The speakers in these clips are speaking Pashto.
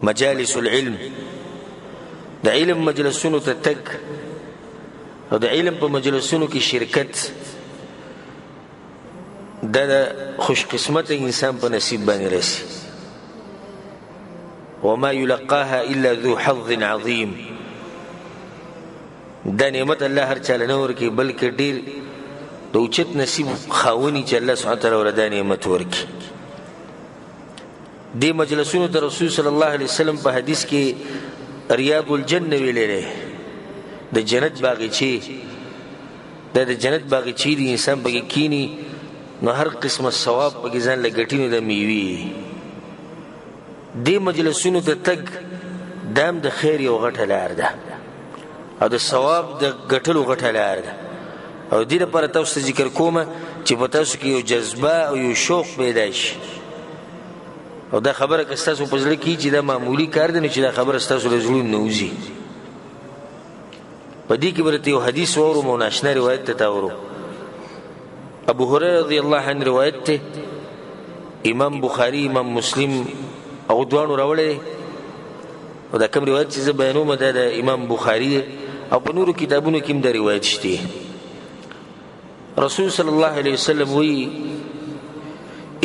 مجالس العلم د علم مجلسونو ته تک او د علم په مجلسونو کې شرکت د خوش قسمت انسان په نصیب باندې رسی وما يلقاها الا ذو حظ عظيم دا نعمت الله هر چاله نه ورکي بلکې ډیر د اوچت نصیب خاوني چې الله سبحانه وتعالى وردا نعمت ورکي دی مجلسونو ته رسول صلی الله علیه وسلم په حدیث کې ریاض الجنه ویلې د جنت باغچې د جنت باغچې دی انسان پکې کینی نو هر قسمه ثواب پکې ځان لګټینو د میوي دی مجلسونو ته تک دام د خیر یو غټه لار ده او د ثواب د غټلو غټه لار ده او دې لپاره تاسو ذکر کوم چې په تاسو کې یو جذبه او یو شوق پیدا شي او دا خبره که تاسو په ځل کې چې دا معمولی کار دی چې دا خبره تاسو له زړه نه وځي په دې کې ورته یو حدیث ورو موناشنا روایت ته تاورو ابو هريره رضی الله عنه روایت ته امام بخاری امام مسلم او دوانو راوړل او دا کوم روایت چې بیانوم ده د امام بخاری او په نورو کتابونو کې هم دا روایت شته رسول صلی الله علیه وسلم وی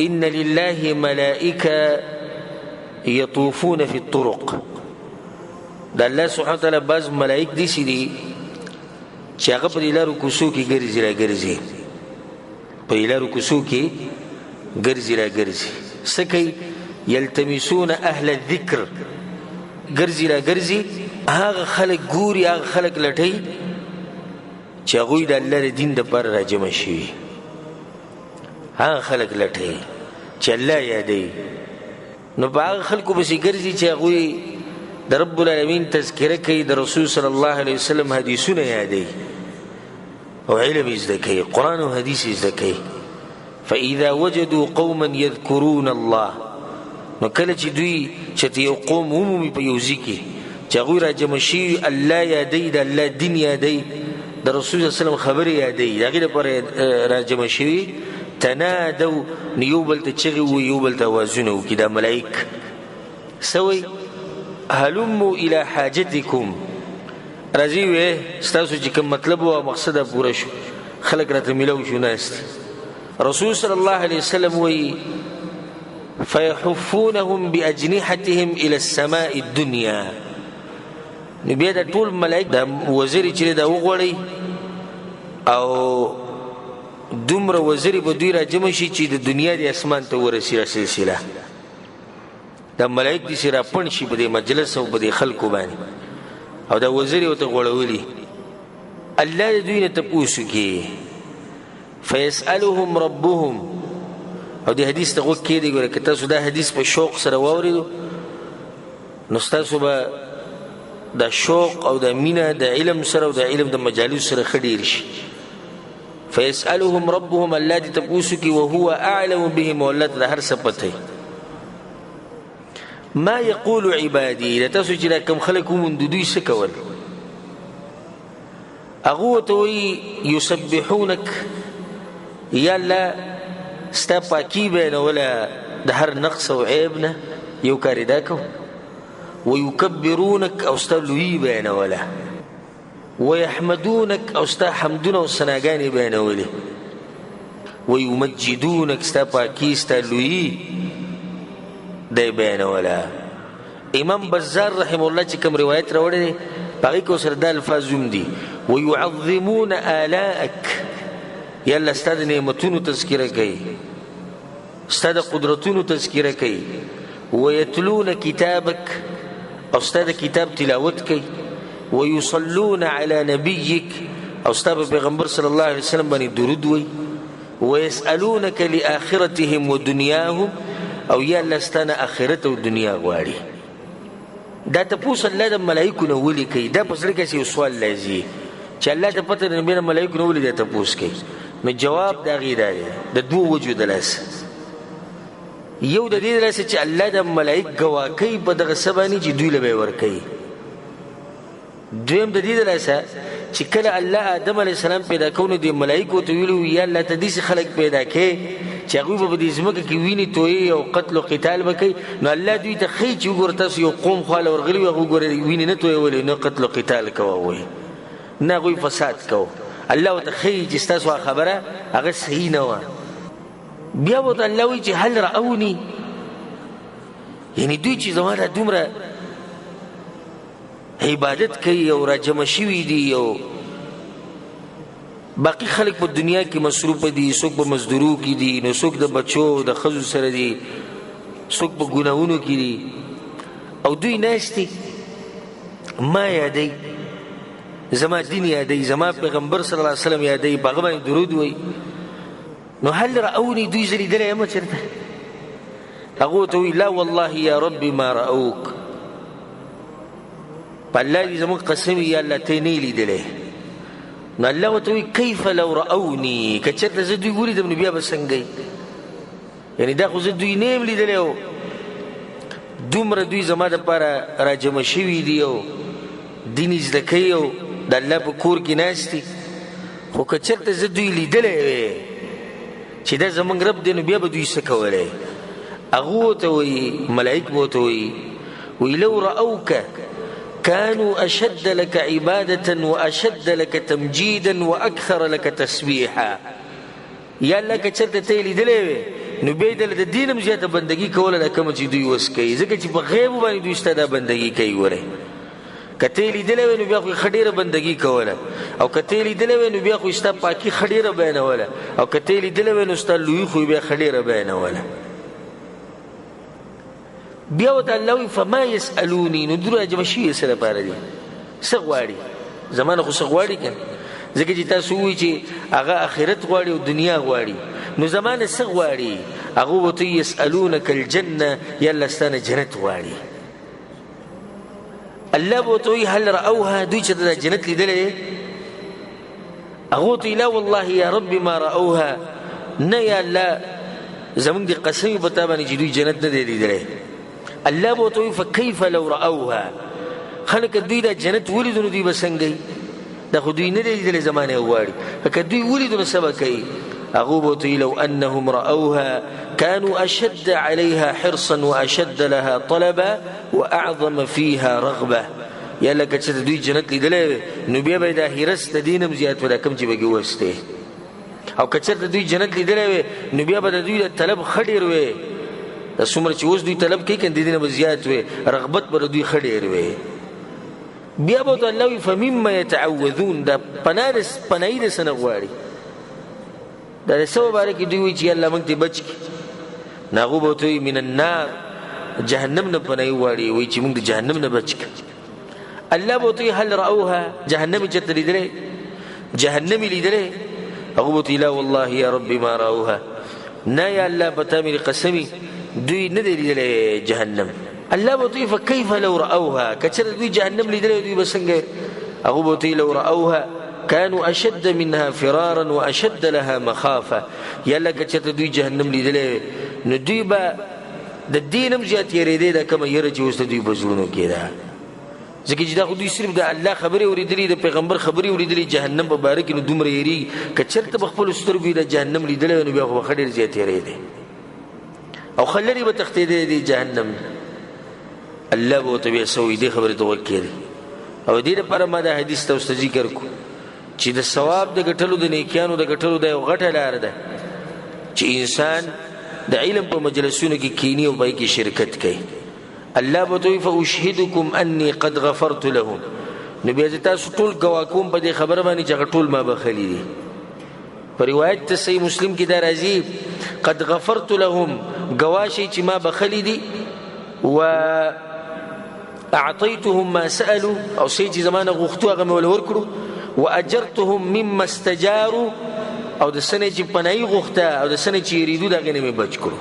ان لله ملائکه يطوفون في الطرق دا الله سبحانه وتعالى بعض ملائک دي چې چې هغه په لارو کوڅو کې ګرځي را ګرځي په لارو کوڅو کې ګرځي را ګرځي سکه یلتمسون اهل الذکر ګرځي را ګرځي هغه خلک ګوري هغه خلک لټي چې هغه د الله دین د پر راجم شي هغه خلک لټي چې الله یادي نو هغه خلکو به ګرځي چې هغه د رب العالمین تذکرہ کوي د رسول صلی الله علیه وسلم حدیثونه یادي او علم زده کوي قران او حدیث زده کوي فاذا وجدوا قوما يذكرون الله نو کله چې دوی چې یو قوم عمومي په یوځي کې چې هغه راجم شي الله یادي د الله دین یادي د رسول صلی الله علیه وسلم خبري یادي هغه لپاره راجم شي تنادوا نيوبل تشغي ويوبل توازنوا كده ملائك سوي هلموا الى حاجتكم رضیوه ستاسو چې کوم مطلب او مقصد پوره شو خلق راته ملو شو ناست رسول صلی الله علیه وسلم وی فيحفونهم باجنحتهم الى السماء الدنيا نبي دا ټول ملائک دا وزیر چې دا وغوړي او دومره وزیر به دوی را جمع شي چې د دنیا د اسمان ته ورسیږي سلسله دا ملائک دي چې را پڼ شي په دې مجلس او په دې خلکو باندې او دا وزیر او ته غوړولي الله دوی نه تاسو کې فيسالهم ربهم او دې حدیث ته وکړي دی ګوره که تاسو دا حدیث په شوق سره واوریدو نو تاسو به دا شوق او دا مینا د علم سره او د علم د مجالس سره خډیر شي فيسالهم ربهم الذي تبوسك وهو اعلم بهم والله هر سپته ما يقول عبادي لتسجد كم خلقوا من دوی سکول اغوتوي يسبحونك يا لا استپاکی بین ولا د هر نقص او عیبنا یو کاری داکو ويكبرونك او استلوی بین ولا ويحمدونك او استا حمدون او سناګانی بیانولې ويمجدونك استا پاکی استا لوی دی بیانولا امام بزار رحم الله چې کوم روایت راوړي باقي کو سره د الفاظ دي ويعظمون آلاءك يلا استاد نعمتونو تذکرہ کوي استاد قدرتونو تذکرہ کوي ويتلون كتابك او استاد کتاب تلاوت کوي ويصلون على نبيك او استاد پیغمبر صلی الله علیه وسلم باندې درود وي ويسالونك لاخرتهم ودنياهم او یا لستانه اخرت او دنیا غواړي دا تاسو الله د ملائکو نو ولي کوي دا پس لکه یو سوال لازم چې الله ته پته نه مینه ملائکو نو ولي دا تاسو کوي نو جواب دا غیر دی د دوه وجود لاس یو د دې لاس چې الله د ملائک گواکي په دغه سبانه چې دوی له ور کوي دویم د دې لاس چې کله الله آدم علی السلام پیدا کونه د ملائکو ته ویلو یا الله ته دې خلق پیدا کړي چې هغوی به په دې ځمکه کې وینې تویې او قتل و قتال به کوي نو الله دوی ته ښیي چې وګوره تاسو یو قوم خواله ورغلي وي هغه وګورئ وینې نه تویولې نه قتل و قتال کوه وایي نه هغوی فساد کوه الله ورته ښیي چې ستاسو خبره هغه صحیح نه وه بیا ورته الله وایي چې هل رأوني یعنی دوی چې زما دا دومره عبادت کوي او راجمع شوي دي او باقي خلک په دنیا کې مصروف دي څوک په مزدورو کې دي نو څوک د بچو د ښځو سره دي څوک په ګناهونو کې دي او دوی ناست دي ما یادوي زما دین یادوي زما پیغمبر صلی الله علیه وسلم یادوي په هغه باندې درود وایي نو هل رأوني دوی زه لیدلی یم چېرته هغه ورته وایي لا والله یا رب ما رأوک په الله دې زموږ قسم یا الله ته نه یې لیدلی نو الله ورته وایي کیف لو رأوني که چېرته زه دوی ولیدم نو بیا به څنګه یعنی دا خو زه دوی نه یم لیدلی او دومره دوی زما دپاره راجمع شوي دي او دین یې زده کوي او د الله په کور کې ناست دي خو که چېرته زه دوی لیدلی وی چې دا زموږ رب دی نو بیا به دوی څه کولی هغه ورته وایي ملائک به ورته وایي لو رأوک كانوا أشد لك عبادة وأشد لك تمجيدا وأكثر لك تسبيحا یا الله که چېرته ته یې لیدلی وی نو بیا یې دله د دین هم زیاته بندګي کوله دا کومه چې دوی وس کوي ځکه چې په غیبو باندې دوی ستا دا بندګي کوي ګورئ که ته یې لیدلی وی نو بیا خو یې ښه ډېره بندګي کوله او که ته یې لیدلی وی نو بیا خو یې ستا پاکي ښه ډېره بیانوله او که ته یې لیدلی وی نو ستا لویي خو یې بیا ښه ډېره بیانوله بیا ورته الله وایي فما یسألوني نو دوی راجمع شوي څه لپاره دي څه غواړي زما نه خو څه غواړي که ځکه چې تاسو ووایي چې هغه آخرت غواړي او دنیا غواړي نو زما نه څه غواړي هغه ورته وایي یسألونک الجنه یا الله ستا نه جنت غواړي الله به ورته وایي هل رأوها دوی چې دا جنت لیدلی دی هغه ورته وایي لا والله یا رب ما رأوها نه یا الله زمونږ د قسم په تا باندې چې دوی جنت نه دی لیدلی الله به ورته وایي فکیف لو رأوها خلک دوی دا جنت ولیدو نو دوی به څنګه دا خو دوی نه دی لیدلی زما نه غواړي که دوی ولیدو نو څه به کوي هغه به ورته وایي لو انهم رأوها كانوا أشد عليها حرصا وأشد لها طلبا وأعظم فيها رغبة یا الله که چېرته دوی جنت لیدلی نو بیا به یې دا حرص د دین هم زیات و دا کوم چې به کې وستی او که چېرته دوی جنت لیدلی وی نو بیا به د دوی د طلب ښه ډېر وی دا څومره چې اوس دوی طلب کوي که د دې نه به زیات وی رغبت به د دوی ښه ډېر وی بیا به ورته الله وایي فمما یتعوذون دا پناهي د څه نه غواړي دا د څه باره کې دوی وایي چې الله موږ ته بچ کړي نو هغو به ورته وایي من النار جهنم نه پناهي غواړي وایي چې موږ د جهنم نه بچ کړي الله به ورته وایي هل رأوها جهنم یې چېرته لیدلی جهنم یې لیدلی هغه به ورته وایي لا والله یا رب ما رأوها نه یا الله په تا مې قسمي دوی نه دی لیدلی جهنم الله به ورته وایي فکیف لو رأوها که چېرته دوی جهنم لیدلی دوی به څنګه هغه به ورته وایي لو رأوها كانوا أشد منها فرارا وأشد لها مخافة یا الله که چېرته دوی جهنم لیدلی نو دوی به د دین هم زیات یېرېدی دا کومه یره چې اوس د دوی په زړونو کې ده ځکه چې دا خو دوی صرف د الله خبرې اورېدلي د پیغمبر خبرې اورېدلي جهنم په باره کې نو دومره یېرېږي که چېرته په خپلو سترګو یې د جهنم لیدلی نو بیا خو به ښه ډېر زیات یېرېدی او ښه لرې به تښتېدی دی جهنم الله به ورته بیا څه وایي دې خبرې ته غوږ کېږدي او دې دپاره ما دا حدیث ته اوس ته ذکر کړو چې د ثواب د ګټلو د نیکیانو د ګټلو دا یو غټه لاره ده چې انسان د علم په مجلسونو کې کینی او پای کې شرکت کوي الله به ورته وایي فاشهدکم انی قد غفرت لهم نو بیا زه تاسو ټول ګواه کوم په دې خبره باندې چې هغه ټول ما بخلي دي په روایت ته صحیح مسلم کې دا راځي قد غفرت لهم ګواه شي چې ما بخلي دي و اعطيتهم ما سألوا او شي چې زمانه غوښتو هغه مې ول ورکړو واجرتهم مما استجاروا او د سنې چې پناهي غوښته او د سنې چې یریدو د هغې نه مې بچ کړو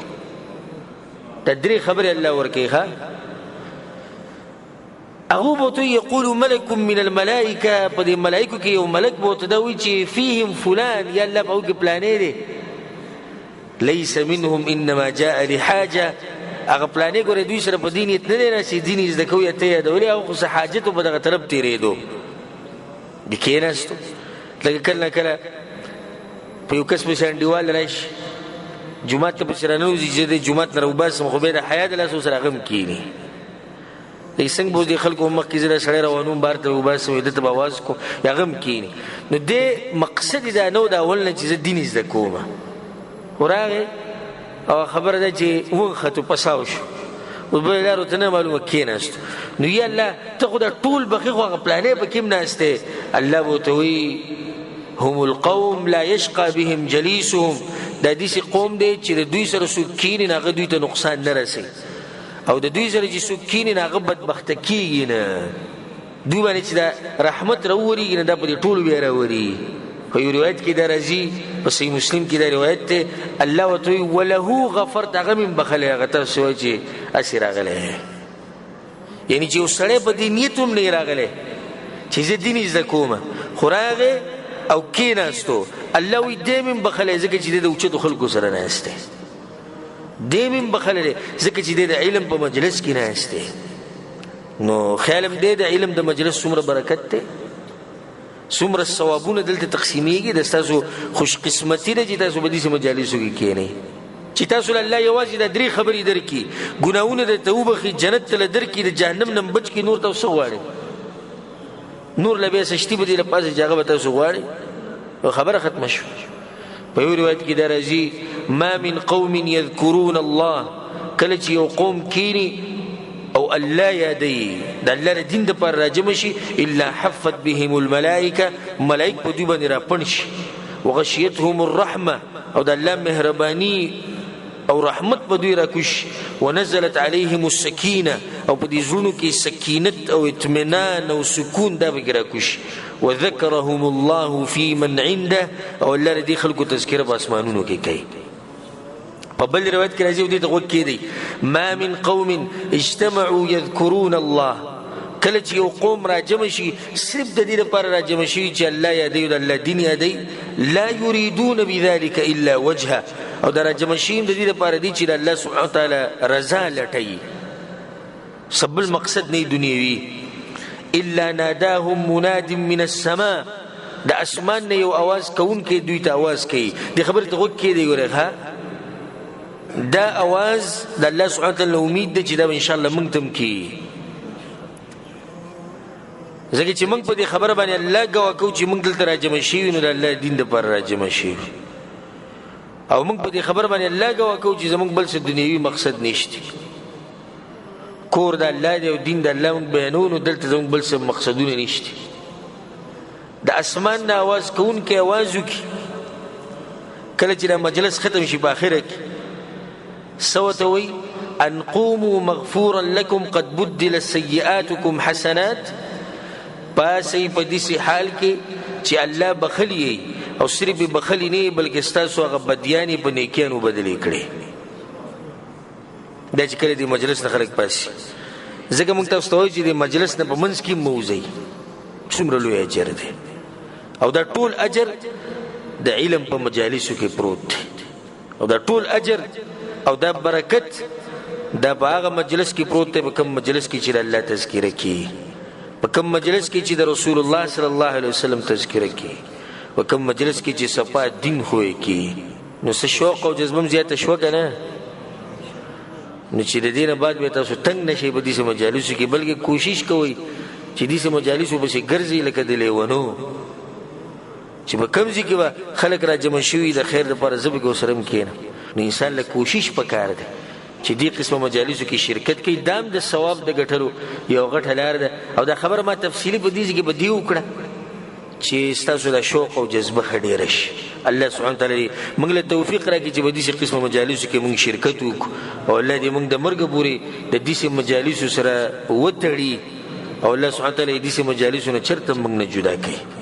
دا درې خبرې الله ورکوي ښه هغه به ورته یقول ملک من الملائکه په دې ملایکو کې یو ملک به ورته دا وایي چې فیهم فلان یا الله په هغو کې پلانې دی لیس منهم انما جاء لحاجه هغه پلانې ګورې دوی سره په دین یې نه دی راسي دین یې زده کوي یا ته یادولې هغه خو څه حاجت و په دغه طرف تېرېدو د کېناستو لکه کله نه کله په یو کس پسې انډیوال راشي جمعه ته پسې رانوځي چې د جمعه نه راوباسم خو بیا د حیا د لاسو سره غم کینی څنګه به د خلکو مخکې زه د سړی روانوم بار ته وباسم ده ته به اواز کوم یا غم کینی نو دې مقصد دا نه و د اول نه چې زه دین زده کوم وراغې او خبره ده چې وخته پساو شو او به لارو ته نه معلومه کېناست نو یا الله ته خو دا ټول بخې خو هغه پلانې په کې هم ناسته الله به ورته وایي هم القوم لا يشقى بهم جليسهم دا داسې قوم دی چې د دوی سره څوک کیني نه هغه دوی ته نقصان نه رسي او د دوی سره چې څوک کیني نه هغه بدبخته کېږي نه دوی باندې چې دا رحمت راورېږي نه دا په دې ټولو بیا راوري په یو روایت کې دا راځي په صحیح مسلم کې دا روایت دی الله ورته وایي وله غفرت هغه مې بخلی هغه تاسو وایي چې هسې راغلی یعنې چې یو سړی په دې نیت هم نه راغلی چې زه دین زده کوم خو راغی او کېناستو الله وایي دی مې بخلی ځکه چې دی د اوچتو خلکو سره ناست دی دی مې بخلی دی ځکه چې دی د علم په مجلس کې ناست دی نو خیالم دی د علم د مجلس څومره برکت دی څومره ثوابونه دلته تقسیمیږي د ستاسو خوش قسمتي ده چې تاسو په دې مجالسو کې کېنئ چې تاسو له الله یوازې د درې خبرې درکړي ګناهونه درته وبخي جنت ته درکړي د جهنم نه بچ کړي نور تاسو غواړئ نور له بیا سشتي به دې لپاسه چې هغه به تاسو غواړئ خبره ختمه شوه په یو روایت کې دا راځي ما من قوم یذکرون الله کله چې یو قوم کینی او الله یادی د الله د دین دپاره راجمع شي الا حفت بهم الملائکه ملائک په دوی باندې راپڼ شي وغشیتهم الرحمه او د الله مهرباني او رحمت په دوی راکوش ونزلت عليهم السکینه او په دې زړونو کې سکینت او اطمینان او سکون دا به راکوش وذكرهم الله في من عنده او الله دې خلکو تذکره په اسمانونو کې کوي په بل روایت کې راځي دې ته غوږ کېدی ما من قوم اجتمعوا يذكرون الله کله چې یو قوم راجمع شي صرف د دې لپاره راجمع شي چې الله یادوي د الله دین یادوي لا يريدون بذلك الا وجهه او دا راجمع شي د دې لپاره دي چې الله سبحانه وتعالى رضا لټي سبل مقصد نه دنیوي الا ناداهم مناد من السماء د اسمان نه یو आवाज کون کې دوی ته आवाज کوي د خبره ته غوږ کېدی ورغه دا आवाज د الله سبحانه وتعالى امید ده چې دا ان شاء الله مونږ تم کی ځکه چې مونږ په دې خبره باندې الله ګوا کو چې مونږ دلته راجمع شي نو د الله دین د پر راجمع شي او مونږ په دې خبره باندې الله ګوا کو چې زمونږ بل څه دنیوي مقصد نشته کور د الله دی او دین د الله مونږ بیانونو دلته زمونږ بل څه مقصدونه نشته د اسمان نه आवाज کون کې आवाज وکي کله چې مجلس ختم شي په اخره کې سوتوي أن قوموا مغفورا لكم قد بدل سيئاتكم حسنات پاسې په دې حال کې چې الله بخلی او صرف بخلی نه بلکې ستاسو هغه بدیانی په نیکیانو بدلې کړي دا چې کله دې مجلس نه خلک پاسي ځکه موږ تاسو ته وایو چې دې مجلس نه په منځ کې موزي څومره لوی اجر دی او دا ټول اجر د علم په مجالسو کې پروت دی او دا ټول اجر او دا برکت دا په هغه مجلس کې پروت دی په کوم مجلس کې چې الله تذکره کوي په کوم مجلس کې چې د رسول الله صلی الله علیه وسلم تذکره کوي په کوم مجلس کې چې صفا دین خوې کوي نو څه شوق او جذبه زیاته شو کنه نو چې د دینه بعد به تاسو تنگ نشئ په دې مجالسو کې بلکې کوشش کوئ چې دې مجالسو به شي ګرځي لکه د لیونو چې په کوم ځای کې خلک را جمع شوي د خیر لپاره زبګ وسرم کینه نو انسان له کوشش پکار دی چې دې قسمه مجالسو کې شرکت کوي دام د ثواب د ګټلو یو غټه لار ده او دا خبره ما تفصیلی په دې کې به دی وکړه چې تاسو د شوق او جذبه خډیر شي الله سبحانه وتعالى موږ له توفیق راکړي چې په دې قسمه مجالسو کې موږ شرکت وکړو او الله دې موږ د مرګ پورې د دې مجالسو سره وتړي او الله سبحانه وتعالى دې مجالسو نه چرته موږ نه جدا کړي